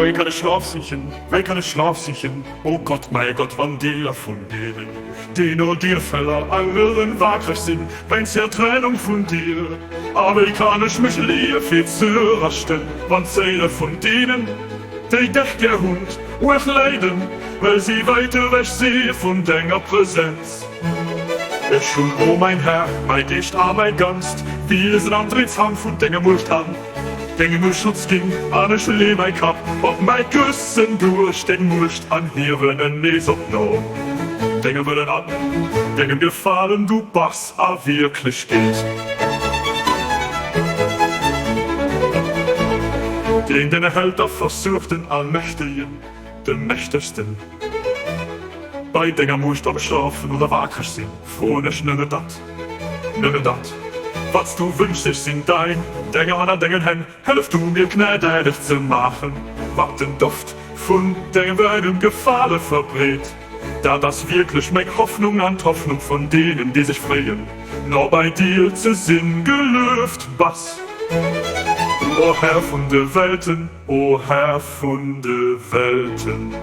Wer kann ich schlafsichen, wer kann ich schlafsichen? Oh Gott, mein Gott, wann die von denen, die nur dir Fäller anderen wackrig sind, wenn's der Trennung von dir. Aber ich kann ich mich lieber viel zu rasten, wann Zähne von denen, die dächt der Hund, und leiden, weil sie weiter weg sehen von deiner Präsenz. Ich schon, oh mein Herr, mein Dicht, mein Ganz, wie es ein anderes Hand von deiner Mut an. Den Schutz ging an ich lebe mein Kap, ob mein Küssen durch den Murcht an hier wenn es ob no. Dinge würden an, Dinge gefallen, du Bass, a wirklich geht. Gegen den Hälter versuchten Allmächtigen, den Mächtigsten. Bei Dinger musst du schlafen oder wackrig sein, froh nicht nirgend dat. Was du wünschst, sind dein Dinge an Dingen hin, helft du mir gnädig zu machen. Wart den Duft von deinem Gefallen verbret, da das wirklich meine Hoffnung an Hoffnung von denen, die sich freuen, nur bei dir zu Sinn gelöft, Bass. O Herr von de Welten, o Herr von de Welten.